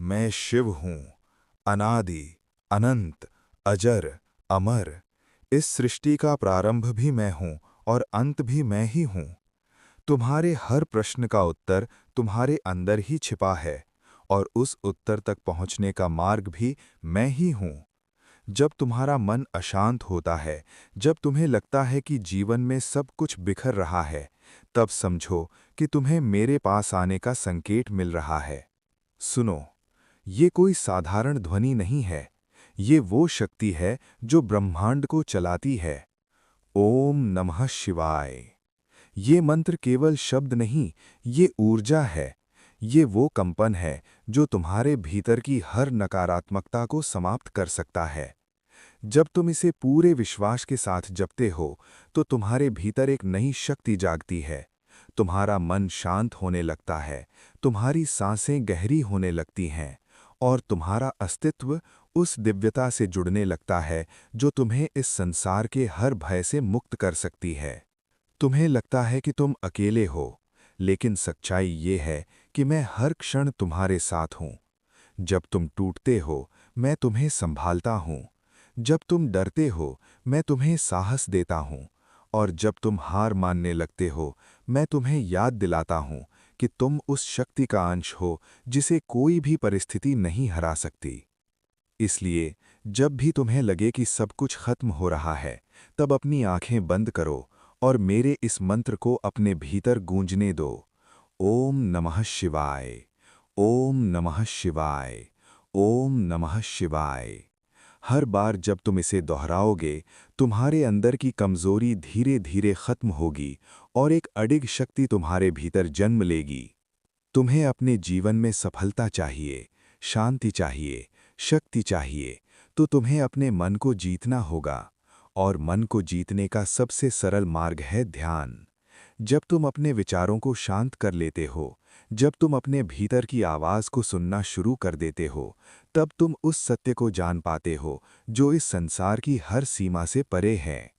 मैं शिव हूँ, अनादि, अनंत, अजर, अमर। इस सृष्टि का प्रारंभ भी मैं हूँ और अंत भी मैं ही हूँ। तुम्हारे हर प्रश्न का उत्तर तुम्हारे अंदर ही छिपा है और उस उत्तर तक पहुँचने का मार्ग भी मैं ही हूँ। जब तुम्हारा मन अशांत होता है, जब तुम्हें लगता है कि जीवन में सब कुछ बिखर रहा है, तब समझो कि तुम्हें मेरे पास आने का संकेत मिल रहा है। सुनो, ये कोई साधारण ध्वनि नहीं है, ये वो शक्ति है जो ब्रह्मांड को चलाती है। ओम नमः शिवाय। ये मंत्र केवल शब्द नहीं, ये ऊर्जा है। ये वो कंपन है जो तुम्हारे भीतर की हर नकारात्मकता को समाप्त कर सकता है। जब तुम इसे पूरे विश्वास के साथ जपते हो, तो तुम्हारे भीतर एक नई शक्ति जागती है। तुम्हारा मन शांत होने लगता है, तुम्हारी सांसें गहरी होने लगती हैं, और तुम्हारा अस्तित्व उस दिव्यता से जुड़ने लगता है जो तुम्हें इस संसार के हर भय से मुक्त कर सकती है। तुम्हें लगता है कि तुम अकेले हो, लेकिन सच्चाई ये है कि मैं हर क्षण तुम्हारे साथ हूँ। जब तुम टूटते हो, मैं तुम्हें संभालता हूँ। जब तुम डरते हो, मैं तुम्हें साहस देता हूँ। और जब तुम हार मानने लगते हो, मैं तुम्हें याद दिलाता हूँ कि तुम उस शक्ति का अंश हो जिसे कोई भी परिस्थिति नहीं हरा सकती। इसलिए जब भी तुम्हें लगे कि सब कुछ खत्म हो रहा है, तब अपनी आंखें बंद करो और मेरे इस मंत्र को अपने भीतर गूंजने दो। ओम नमः शिवाय, ओम नमः शिवाय, ओम नमः शिवाय। हर बार जब तुम इसे दोहराओगे, तुम्हारे अंदर की कमजोरी धीरे धीरे खत्म होगी और एक अडिग शक्ति तुम्हारे भीतर जन्म लेगी। तुम्हें अपने जीवन में सफलता चाहिए, शांति चाहिए, शक्ति चाहिए, तो तुम्हें अपने मन को जीतना होगा। और मन को जीतने का सबसे सरल मार्ग है ध्यान। जब तुम अपने विचारों को शांत कर लेते हो, जब तुम अपने भीतर की आवाज को सुनना शुरू कर देते हो, तब तुम उस सत्य को जान पाते हो जो इस संसार की हर सीमा से परे है।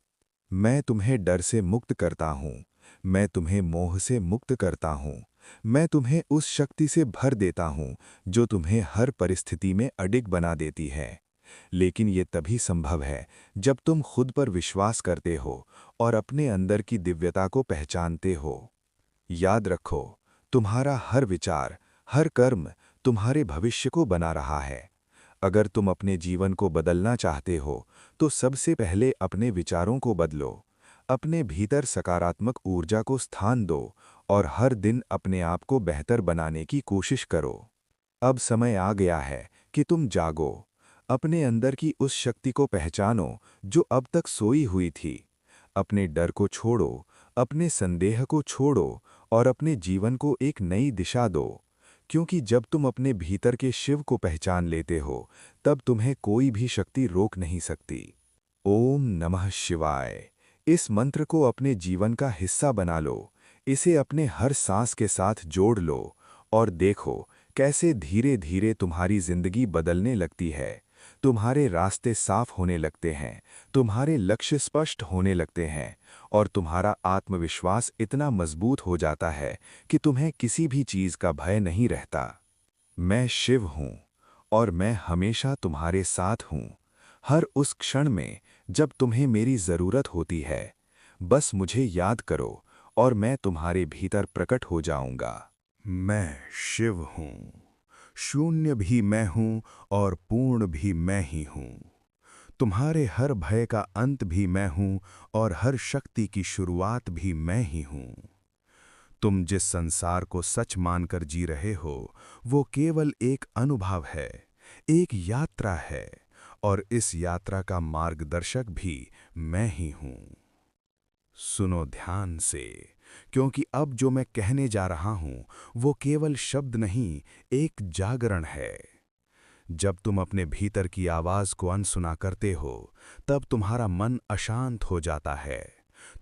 मैं तुम्हें डर से मुक्त करता हूँ, मैं तुम्हें मोह से मुक्त करता हूँ, मैं तुम्हें उस शक्ति से भर देता हूँ जो तुम्हें हर परिस्थिति में अडिग बना देती है। लेकिन ये तभी संभव है जब तुम खुद पर विश्वास करते हो और अपने अंदर की दिव्यता को पहचानते हो। याद रखो, तुम्हारा हर विचार, हर कर्म तुम्हारे भविष्य को बना रहा है। अगर तुम अपने जीवन को बदलना चाहते हो, तो सबसे पहले अपने विचारों को बदलो। अपने भीतर सकारात्मक ऊर्जा को स्थान दो और हर दिन अपने आप को बेहतर बनाने की कोशिश करो। अब समय आ गया है कि तुम जागो। अपने अंदर की उस शक्ति को पहचानो जो अब तक सोई हुई थी। अपने डर को छोड़ो, अपने संदेह को छोड़ो और अपने जीवन को एक नई दिशा दो। क्योंकि जब तुम अपने भीतर के शिव को पहचान लेते हो, तब तुम्हें कोई भी शक्ति रोक नहीं सकती। ओम नमः शिवाय। इस मंत्र को अपने जीवन का हिस्सा बना लो। इसे अपने हर सांस के साथ जोड़ लो और देखो कैसे धीरे धीरे तुम्हारी जिंदगी बदलने लगती है। तुम्हारे रास्ते साफ होने लगते हैं, तुम्हारे लक्ष्य स्पष्ट होने लगते हैं और तुम्हारा आत्मविश्वास इतना मजबूत हो जाता है कि तुम्हें किसी भी चीज का भय नहीं रहता। मैं शिव हूँ और मैं हमेशा तुम्हारे साथ हूँ। हर उस क्षण में जब तुम्हें मेरी जरूरत होती है, बस मुझे याद करो और मैं तुम्हारे भीतर प्रकट हो जाऊंगा। मैं शिव हूँ, शून्य भी मैं हूँ और पूर्ण भी मैं ही हूँ। तुम्हारे हर भय का अंत भी मैं हूँ और हर शक्ति की शुरुआत भी मैं ही हूँ। तुम जिस संसार को सच मानकर जी रहे हो, वो केवल एक अनुभव है, एक यात्रा है, और इस यात्रा का मार्गदर्शक भी मैं ही हूँ। सुनो ध्यान से, क्योंकि अब जो मैं कहने जा रहा हूँ, वो केवल शब्द नहीं, एक जागरण है। जब तुम अपने भीतर की आवाज को अनसुना करते हो, तब तुम्हारा मन अशांत हो जाता है।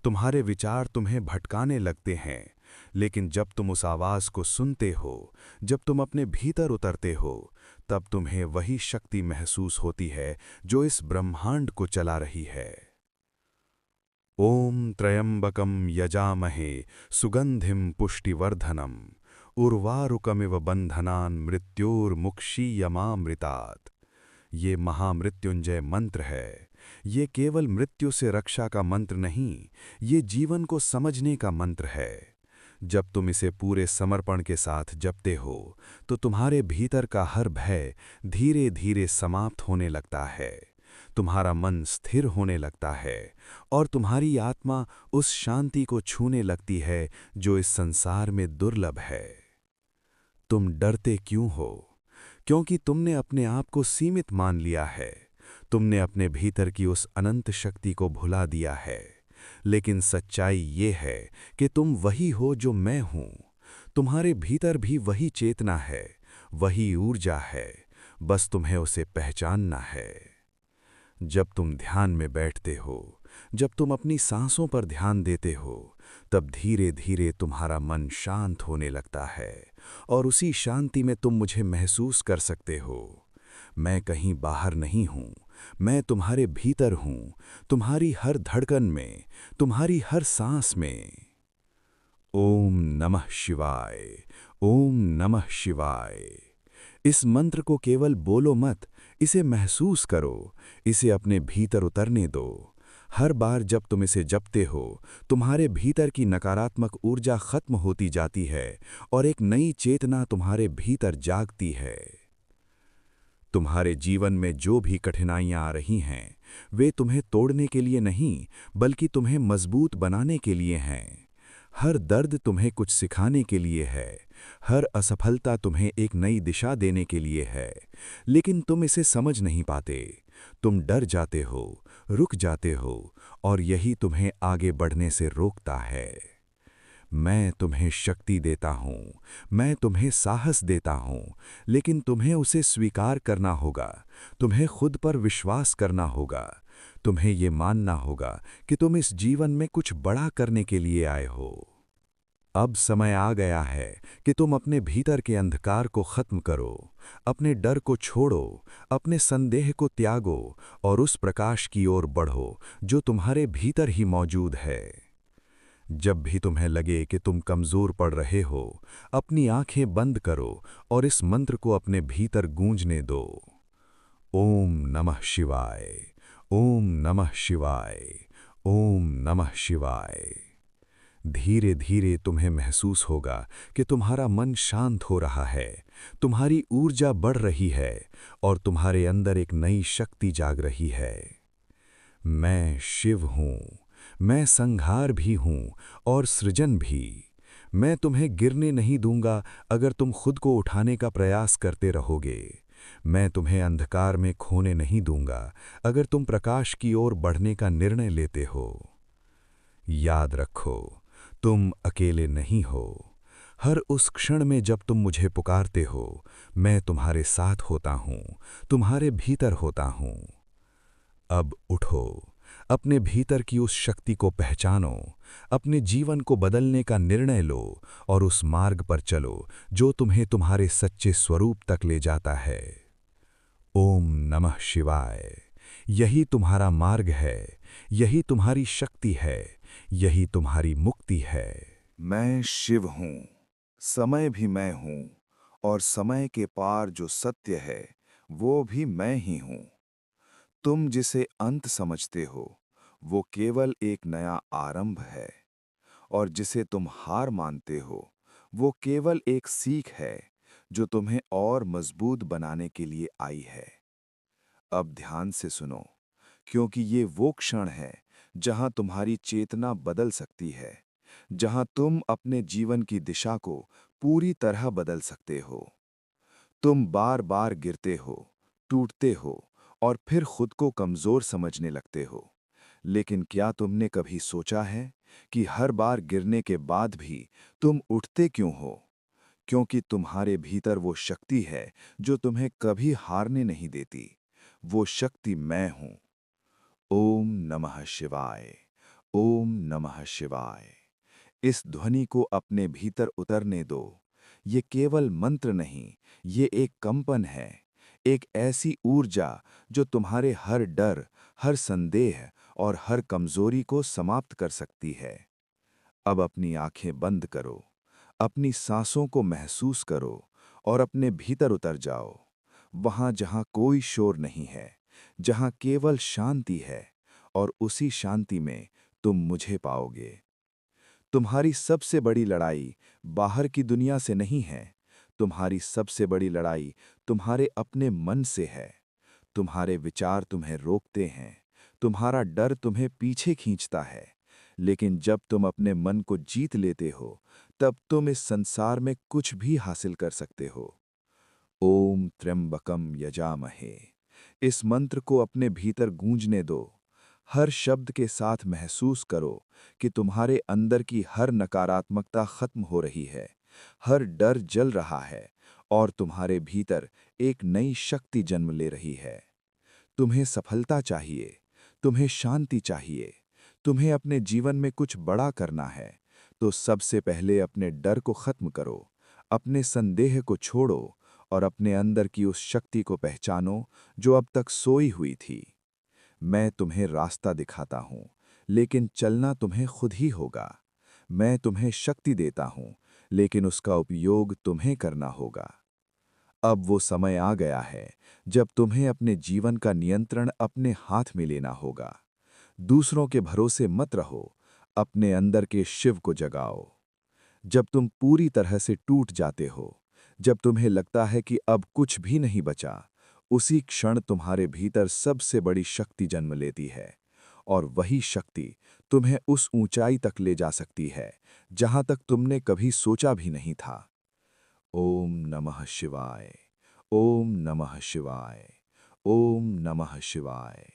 तुम्हारे विचार तुम्हें भटकाने लगते हैं। लेकिन जब तुम उस आवाज को सुनते हो, जब तुम अपने भीतर उतरते हो, तब तुम्हें वही शक्ति महसूस होती है जो इस ब्रह्मांड को चला रही है। ओम त्र्यंबकम यजामहे सुगंधिम पुष्टिवर्धनम उर्वारुकमिव बंधनान मृत्योर्मुक्षीयमामृतात्। ये महामृत्युंजय मंत्र है। ये केवल मृत्यु से रक्षा का मंत्र नहीं, ये जीवन को समझने का मंत्र है। जब तुम इसे पूरे समर्पण के साथ जपते हो तो तुम्हारे भीतर का हर भय धीरे धीरे समाप्त होने लगता है। तुम्हारा मन स्थिर होने लगता है और तुम्हारी आत्मा उस शांति को छूने लगती है जो इस संसार में दुर्लभ है। तुम डरते क्यों हो? क्योंकि तुमने अपने आप को सीमित मान लिया है। तुमने अपने भीतर की उस अनंत शक्ति को भुला दिया है। लेकिन सच्चाई ये है कि तुम वही हो जो मैं हूं। तुम्हारे भीतर भी वही चेतना है, वही ऊर्जा है, बस तुम्हें उसे पहचानना है। जब तुम ध्यान में बैठते हो, जब तुम अपनी सांसों पर ध्यान देते हो, तब धीरे धीरे तुम्हारा मन शांत होने लगता है और उसी शांति में तुम मुझे महसूस कर सकते हो। मैं कहीं बाहर नहीं हूँ, मैं तुम्हारे भीतर हूँ, तुम्हारी हर धड़कन में, तुम्हारी हर सांस में। ओम नमः शिवाय, ओम नमः शिवाय। इस मंत्र को केवल बोलो मत, इसे महसूस करो, इसे अपने भीतर उतरने दो। हर बार जब तुम इसे जपते हो, तुम्हारे भीतर की नकारात्मक ऊर्जा खत्म होती जाती है और एक नई चेतना तुम्हारे भीतर जागती है। तुम्हारे जीवन में जो भी कठिनाइयां आ रही हैं, वे तुम्हें तोड़ने के लिए नहीं, बल्कि तुम्हें मजबूत बनाने के लिए हैं। हर दर्द तुम्हें कुछ सिखाने के लिए है, हर असफलता तुम्हें एक नई दिशा देने के लिए है। लेकिन तुम इसे समझ नहीं पाते। तुम डर जाते हो, रुक जाते हो और यही तुम्हें आगे बढ़ने से रोकता है। मैं तुम्हें शक्ति देता हूँ, मैं तुम्हें साहस देता हूँ, लेकिन तुम्हें उसे स्वीकार करना होगा। तुम्हें खुद पर विश्वास करना होगा। तुम्हें ये मानना होगा कि तुम इस जीवन में कुछ बड़ा करने के लिए आए हो। अब समय आ गया है कि तुम अपने भीतर के अंधकार को खत्म करो, अपने डर को छोड़ो, अपने संदेह को त्यागो और उस प्रकाश की ओर बढ़ो जो तुम्हारे भीतर ही मौजूद है। जब भी तुम्हें लगे कि तुम कमजोर पड़ रहे हो, अपनी आंखें बंद करो और इस मंत्र को अपने भीतर गूंजने दो। ओम नमः शिवाय, ओम नमः शिवाय, ओम नमः शिवाय। धीरे धीरे तुम्हें महसूस होगा कि तुम्हारा मन शांत हो रहा है, तुम्हारी ऊर्जा बढ़ रही है और तुम्हारे अंदर एक नई शक्ति जाग रही है। मैं शिव हूँ, मैं संहार भी हूँ और सृजन भी। मैं तुम्हें गिरने नहीं दूंगा अगर तुम खुद को उठाने का प्रयास करते रहोगे। मैं तुम्हें अंधकार में खोने नहीं दूंगा अगर तुम प्रकाश की ओर बढ़ने का निर्णय लेते हो। याद रखो, तुम अकेले नहीं हो। हर उस क्षण में जब तुम मुझे पुकारते हो, मैं तुम्हारे साथ होता हूँ, तुम्हारे भीतर होता हूँ। अब उठो, अपने भीतर की उस शक्ति को पहचानो, अपने जीवन को बदलने का निर्णय लो और उस मार्ग पर चलो जो तुम्हें तुम्हारे सच्चे स्वरूप तक ले जाता है। ओम नमः शिवाय। यही तुम्हारा मार्ग है, यही तुम्हारी शक्ति है, यही तुम्हारी मुक्ति है। मैं शिव हूँ, समय भी मैं हूँ और समय के पार जो सत्य है वो भी मैं ही हूँ। तुम जिसे अंत समझते हो वो केवल एक नया आरंभ है और जिसे तुम हार मानते हो वो केवल एक सीख है जो तुम्हें और मजबूत बनाने के लिए आई है। अब ध्यान से सुनो, क्योंकि ये वो क्षण है जहां तुम्हारी चेतना बदल सकती है, जहां तुम अपने जीवन की दिशा को पूरी तरह बदल सकते हो। तुम बार बार गिरते हो, टूटते हो और फिर खुद को कमजोर समझने लगते हो। लेकिन क्या तुमने कभी सोचा है कि हर बार गिरने के बाद भी तुम उठते क्यों हो? क्योंकि तुम्हारे भीतर वो शक्ति है जो तुम्हें कभी हारने नहीं देती। वो शक्ति मैं हूं। ओम नमः शिवाय, ओम नमः शिवाय। इस ध्वनि को अपने भीतर उतरने दो। ये केवल मंत्र नहीं, ये एक कंपन है, एक ऐसी ऊर्जा जो तुम्हारे हर डर, हर संदेह और हर कमजोरी को समाप्त कर सकती है। अब अपनी आंखें बंद करो, अपनी सांसों को महसूस करो और अपने भीतर उतर जाओ, वहां जहां कोई शोर नहीं है, जहां केवल शांति है, और उसी शांति में तुम मुझे पाओगे। तुम्हारी सबसे बड़ी लड़ाई बाहर की दुनिया से नहीं है, तुम्हारी सबसे बड़ी लड़ाई तुम्हारे अपने मन से है। तुम्हारे विचार तुम्हें रोकते हैं, तुम्हारा डर तुम्हें पीछे खींचता है, लेकिन जब तुम अपने मन को जीत लेते हो, तब तुम इस संसार में कुछ भी हासिल कर सकते हो। ओम त्र्यंबकम यजामहे, इस मंत्र को अपने भीतर गूंजने दो। हर शब्द के साथ महसूस करो कि तुम्हारे अंदर की हर नकारात्मकता खत्म हो रही है, हर डर जल रहा है, और तुम्हारे भीतर एक नई शक्ति जन्म ले रही है। तुम्हें सफलता चाहिए, तुम्हें शांति चाहिए, तुम्हें अपने जीवन में कुछ बड़ा करना है, तो सबसे पहले अपने डर को खत्म करो, अपने संदेह को छोड़ो और अपने अंदर की उस शक्ति को पहचानो जो अब तक सोई हुई थी। मैं तुम्हें रास्ता दिखाता हूँ, लेकिन चलना तुम्हें खुद ही होगा। मैं तुम्हें शक्ति देता हूँ, लेकिन उसका उपयोग तुम्हें करना होगा। अब वो समय आ गया है जब तुम्हें अपने जीवन का नियंत्रण अपने हाथ में लेना होगा। दूसरों के भरोसे मत रहो, अपने अंदर के शिव को जगाओ। जब तुम पूरी तरह से टूट जाते हो, जब तुम्हें लगता है कि अब कुछ भी नहीं बचा, उसी क्षण तुम्हारे भीतर सबसे बड़ी शक्ति जन्म लेती है, और वही शक्ति तुम्हें उस ऊंचाई तक ले जा सकती है जहां तक तुमने कभी सोचा भी नहीं था। ओम नमः शिवाय। ओम नमः शिवाय। ओम नमः शिवाय।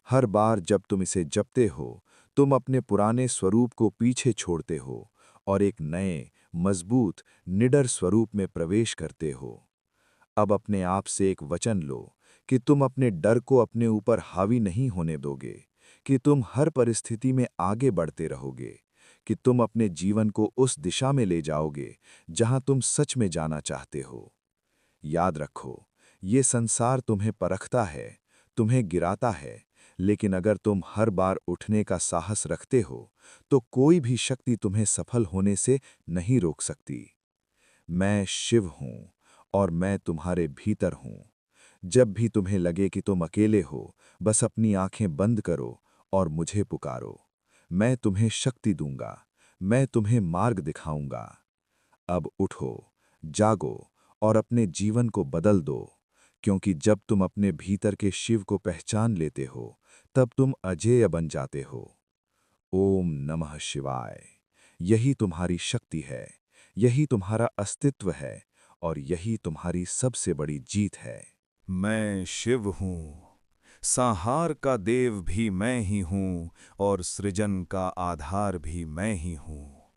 हर बार जब तुम इसे जपते हो, तुम अपने पुराने स्वरूप को पीछे छोड़ते हो और एक नए, मजबूत, निडर स्वरूप में प्रवेश करते हो। अब अपने आप से एक वचन लो कि तुम अपने डर को अपने ऊपर हावी नहीं होने दोगे, कि तुम हर परिस्थिति में आगे बढ़ते रहोगे, कि तुम अपने जीवन को उस दिशा में ले जाओगे जहां तुम सच में जाना चाहते हो। याद रखो, ये संसार तुम्हें परखता है, तुम्हें गिराता है, लेकिन अगर तुम हर बार उठने का साहस रखते हो, तो कोई भी शक्ति तुम्हें सफल होने से नहीं रोक सकती। मैं शिव हूँ और मैं तुम्हारे भीतर हूँ। जब भी तुम्हें लगे कि तुम अकेले हो, बस अपनी आंखें बंद करो और मुझे पुकारो। मैं तुम्हें शक्ति दूंगा, मैं तुम्हें मार्ग दिखाऊंगा। अब उठो, जागो और अपने जीवन को बदल दो, क्योंकि जब तुम अपने भीतर के शिव को पहचान लेते हो, तब तुम अजेय बन जाते हो। ओम नमः शिवाय। यही तुम्हारी शक्ति है, यही तुम्हारा अस्तित्व है, और यही तुम्हारी सबसे बड़ी जीत है। मैं शिव हूँ, संहार का देव भी मैं ही हूँ और सृजन का आधार भी मैं ही हूँ।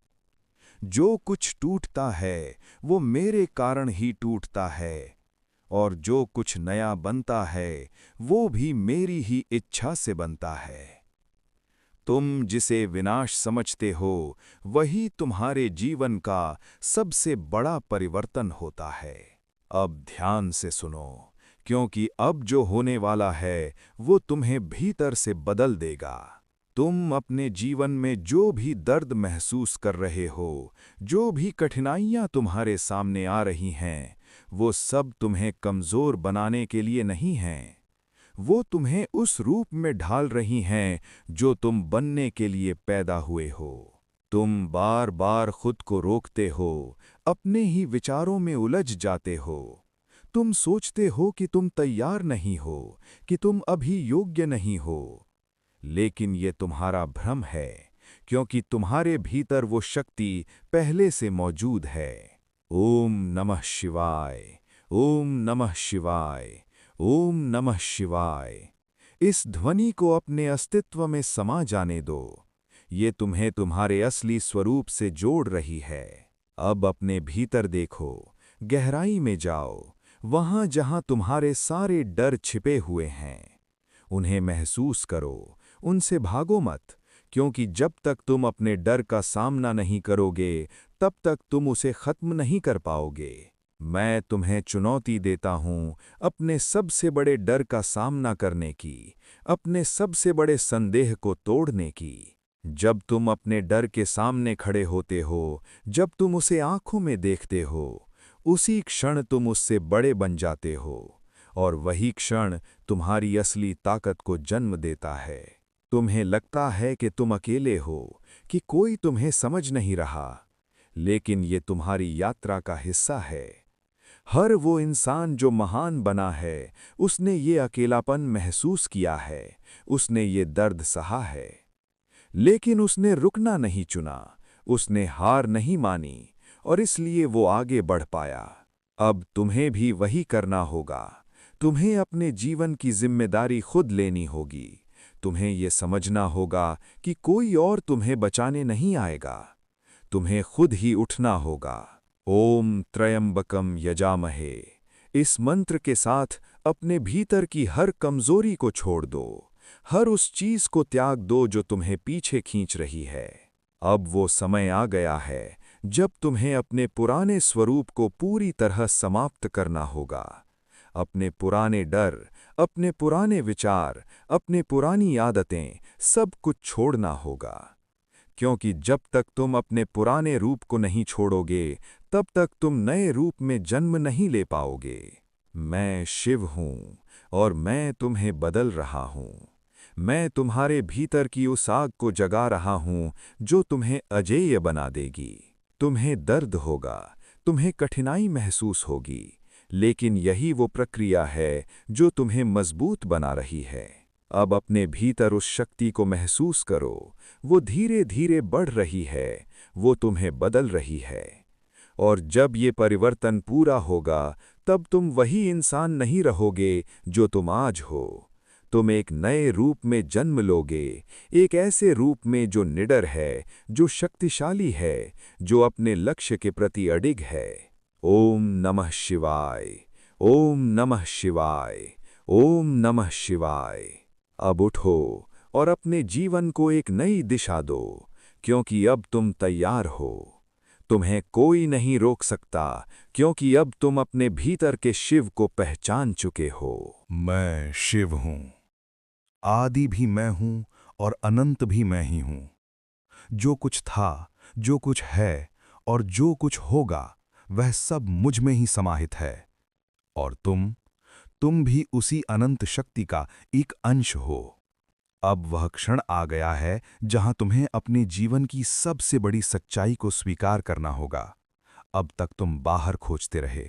जो कुछ टूटता है वो मेरे कारण ही टूटता है, और जो कुछ नया बनता है वो भी मेरी ही इच्छा से बनता है। तुम जिसे विनाश समझते हो वही तुम्हारे जीवन का सबसे बड़ा परिवर्तन होता है। अब ध्यान से सुनो, क्योंकि अब जो होने वाला है वो तुम्हें भीतर से बदल देगा। तुम अपने जीवन में जो भी दर्द महसूस कर रहे हो, जो भी कठिनाइयां तुम्हारे सामने आ रही हैं, वो सब तुम्हें कमज़ोर बनाने के लिए नहीं हैं। वो तुम्हें उस रूप में ढाल रही हैं जो तुम बनने के लिए पैदा हुए हो। तुम बार बार खुद को रोकते हो, अपने ही विचारों में उलझ जाते हो। तुम सोचते हो कि तुम तैयार नहीं हो, कि तुम अभी योग्य नहीं हो। लेकिन ये तुम्हारा भ्रम है, क्योंकि तुम्हारे भीतर वो शक्ति पहले से मौजूद है। ओम नमः शिवाय। ओम नमः शिवाय। ओम नमः शिवाय। इस ध्वनि को अपने अस्तित्व में समा जाने दो। ये तुम्हें तुम्हारे असली स्वरूप से जोड़ रही है। अब अपने भीतर देखो, गहराई में जाओ, वहां जहां तुम्हारे सारे डर छिपे हुए हैं। उन्हें महसूस करो, उनसे भागो मत, क्योंकि जब तक तुम अपने डर का सामना नहीं करोगे, तब तक तुम उसे खत्म नहीं कर पाओगे। मैं तुम्हें चुनौती देता हूँ अपने सबसे बड़े डर का सामना करने की, अपने सबसे बड़े संदेह को तोड़ने की। जब तुम अपने डर के सामने खड़े होते हो, जब तुम उसे आंखों में देखते हो, उसी क्षण तुम उससे बड़े बन जाते हो, और वही क्षण तुम्हारी असली ताकत को जन्म देता है। तुम्हें लगता है कि तुम अकेले हो, कि कोई तुम्हें समझ नहीं रहा, लेकिन ये तुम्हारी यात्रा का हिस्सा है। हर वो इंसान जो महान बना है, उसने ये अकेलापन महसूस किया है, उसने ये दर्द सहा है। लेकिन उसने रुकना नहीं चुना, उसने हार नहीं मानी, और इसलिए वो आगे बढ़ पाया। अब तुम्हें भी वही करना होगा। तुम्हें अपने जीवन की जिम्मेदारी खुद लेनी होगी। तुम्हें ये समझना होगा कि कोई और तुम्हें बचाने नहीं आएगा। तुम्हें खुद ही उठना होगा। ओम त्र्यंबकम यजामहे। इस मंत्र के साथ अपने भीतर की हर कमजोरी को छोड़ दो। हर उस चीज को त्याग दो जो तुम्हें पीछे खींच रही है। अब वो समय आ गया है जब तुम्हें अपने पुराने स्वरूप को पूरी तरह समाप्त करना होगा। अपने पुराने डर, अपने पुराने विचार, अपने पुरानी आदतें, सब कुछ छोड़ना होगा। क्योंकि जब तक तुम अपने पुराने रूप को नहीं छोड़ोगे, तब तक तुम नए रूप में जन्म नहीं ले पाओगे। मैं शिव हूँ और मैं तुम्हें बदल रहा हूँ। मैं तुम्हारे भीतर की उस आग को जगा रहा हूँ जो तुम्हें अजेय बना देगी। तुम्हें दर्द होगा, तुम्हें कठिनाई महसूस होगी, लेकिन यही वो प्रक्रिया है जो तुम्हें मजबूत बना रही है। अब अपने भीतर उस शक्ति को महसूस करो। वो धीरे धीरे बढ़ रही है, वो तुम्हें बदल रही है। और जब ये परिवर्तन पूरा होगा, तब तुम वही इंसान नहीं रहोगे जो तुम आज हो। तुम एक नए रूप में जन्म लोगे, एक ऐसे रूप में जो निडर है, जो शक्तिशाली है, जो अपने लक्ष्य के प्रति अडिग है। ओम नमः शिवाय, ओम नमः शिवाय, ओम नमः शिवाय। अब उठो और अपने जीवन को एक नई दिशा दो, क्योंकि अब तुम तैयार हो। तुम्हें कोई नहीं रोक सकता, क्योंकि अब तुम अपने भीतर के शिव को पहचान चुके हो। मैं शिव हूँ। आदि भी मैं हूँ और अनंत भी मैं ही हूँ। जो कुछ था, जो कुछ है और जो कुछ होगा, वह सब मुझ में ही समाहित है। और तुम भी उसी अनंत शक्ति का एक अंश हो। अब वह क्षण आ गया है जहां तुम्हें अपने जीवन की सबसे बड़ी सच्चाई को स्वीकार करना होगा। अब तक तुम बाहर खोजते रहे,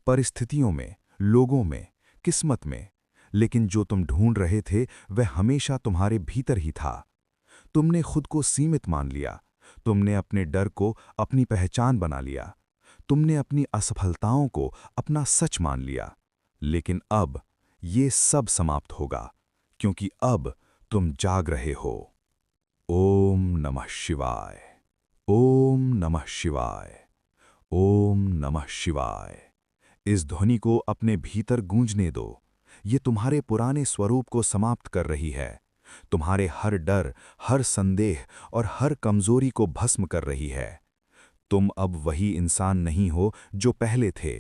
परिस्थितियों में, लोगों में, किस्मत में, लेकिन जो तुम ढूंढ रहे थे वह हमेशा तुम्हारे भीतर ही था। तुमने खुद को सीमित मान लिया, तुमने अपने डर को अपनी पहचान बना लिया, तुमने अपनी असफलताओं को अपना सच मान लिया। लेकिन अब ये सब समाप्त होगा, क्योंकि अब तुम जाग रहे हो। ओम नमः शिवाय, ओम नमः शिवाय, ओम नमः शिवाय। इस ध्वनि को अपने भीतर गूंजने दो। ये तुम्हारे पुराने स्वरूप को समाप्त कर रही है, तुम्हारे हर डर, हर संदेह और हर कमजोरी को भस्म कर रही है। तुम अब वही इंसान नहीं हो जो पहले थे,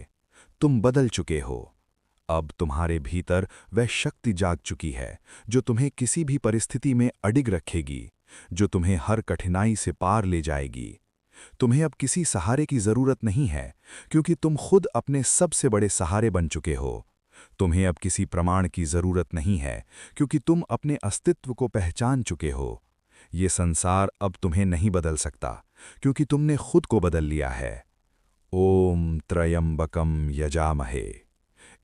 तुम बदल चुके हो। अब तुम्हारे भीतर वह शक्ति जाग चुकी है जो तुम्हें किसी भी परिस्थिति में अडिग रखेगी, जो तुम्हें हर कठिनाई से पार ले जाएगी। तुम्हें अब किसी सहारे की जरूरत नहीं है, क्योंकि तुम खुद अपने सबसे बड़े सहारे बन चुके हो। तुम्हें अब किसी प्रमाण की जरूरत नहीं है, क्योंकि तुम अपने अस्तित्व को पहचान चुके हो। ये संसार अब तुम्हें नहीं बदल सकता, क्योंकि तुमने खुद को बदल लिया है। ओम त्र्यंबकम यजामहे।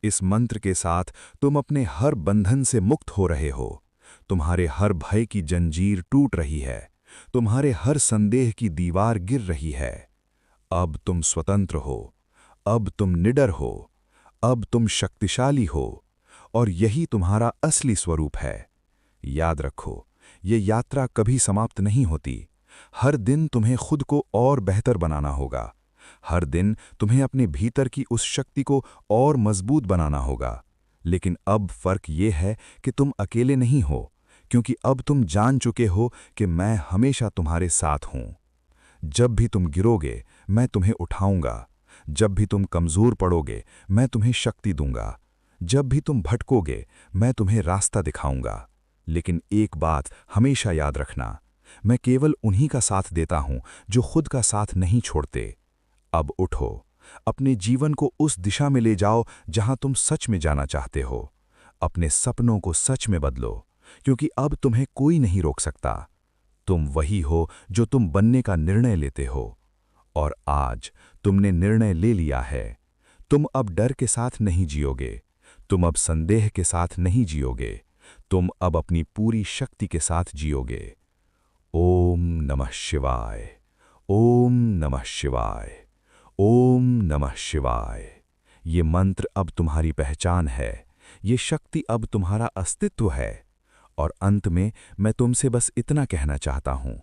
इस मंत्र के साथ तुम अपने हर बंधन से मुक्त हो रहे हो। तुम्हारे हर भय की जंजीर टूट रही है, तुम्हारे हर संदेह की दीवार गिर रही है। अब तुम स्वतंत्र हो, अब तुम निडर हो, अब तुम शक्तिशाली हो, और यही तुम्हारा असली स्वरूप है। याद रखो, ये यात्रा कभी समाप्त नहीं होती। हर दिन तुम्हें खुद को और बेहतर बनाना होगा। हर दिन तुम्हें अपने भीतर की उस शक्ति को और मजबूत बनाना होगा। लेकिन अब फर्क ये है कि तुम अकेले नहीं हो, क्योंकि अब तुम जान चुके हो कि मैं हमेशा तुम्हारे साथ हूं। जब भी तुम गिरोगे, मैं तुम्हें उठाऊंगा। जब भी तुम कमजोर पड़ोगे, मैं तुम्हें शक्ति दूंगा। जब भी तुम भटकोगे, मैं तुम्हें रास्ता दिखाऊंगा। लेकिन एक बात हमेशा याद रखना, मैं केवल उन्हीं का साथ देता हूं जो खुद का साथ नहीं छोड़ते। अब उठो, अपने जीवन को उस दिशा में ले जाओ जहां तुम सच में जाना चाहते हो। अपने सपनों को सच में बदलो, क्योंकि अब तुम्हें कोई नहीं रोक सकता। तुम वही हो जो तुम बनने का निर्णय लेते हो। और आज तुमने निर्णय ले लिया है। तुम अब डर के साथ नहीं जियोगे, तुम अब संदेह के साथ नहीं जियोगे, तुम अब अपनी पूरी शक्ति के साथ जियोगे। ओम नमः शिवाय, ओम नमः शिवाय, ओम नमः शिवाय। ये मंत्र अब तुम्हारी पहचान है, ये शक्ति अब तुम्हारा अस्तित्व है। और अंत में मैं तुमसे बस इतना कहना चाहता हूं,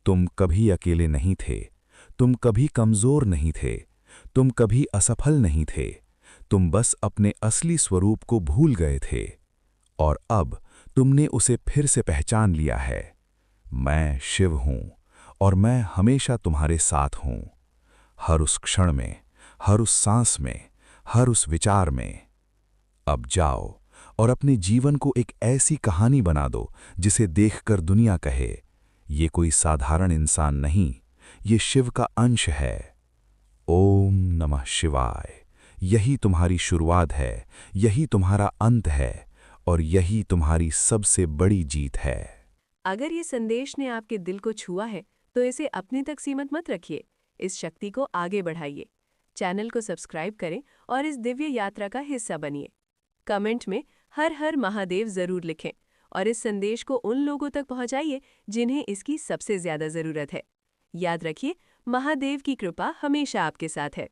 तुम कभी अकेले नहीं थे, तुम कभी कमजोर नहीं थे, तुम कभी असफल नहीं थे, तुम बस अपने असली स्वरूप को भूल गए थे। और अब तुमने उसे फिर से पहचान लिया है। मैं शिव हूं और मैं हमेशा तुम्हारे साथ हूं, हर उस क्षण में, हर उस सांस में, हर उस विचार में। अब जाओ और अपने जीवन को एक ऐसी कहानी बना दो जिसे देखकर दुनिया कहे, ये कोई साधारण इंसान नहीं, ये शिव का अंश है। ओम नमः शिवाय। यही तुम्हारी शुरुआत है, यही तुम्हारा अंत है, और यही तुम्हारी सबसे बड़ी जीत है। अगर ये संदेश ने आपके दिल को छुआ है तो इसे अपने तक सीमित मत रखिए, इस शक्ति को आगे बढ़ाइए। चैनल को सब्सक्राइब करें और इस दिव्य यात्रा का हिस्सा बनिए। कमेंट में हर हर महादेव जरूर लिखें और इस संदेश को उन लोगों तक पहुंचाइए जिन्हें इसकी सबसे ज्यादा जरूरत है। याद रखिए, महादेव की कृपा हमेशा आपके साथ है।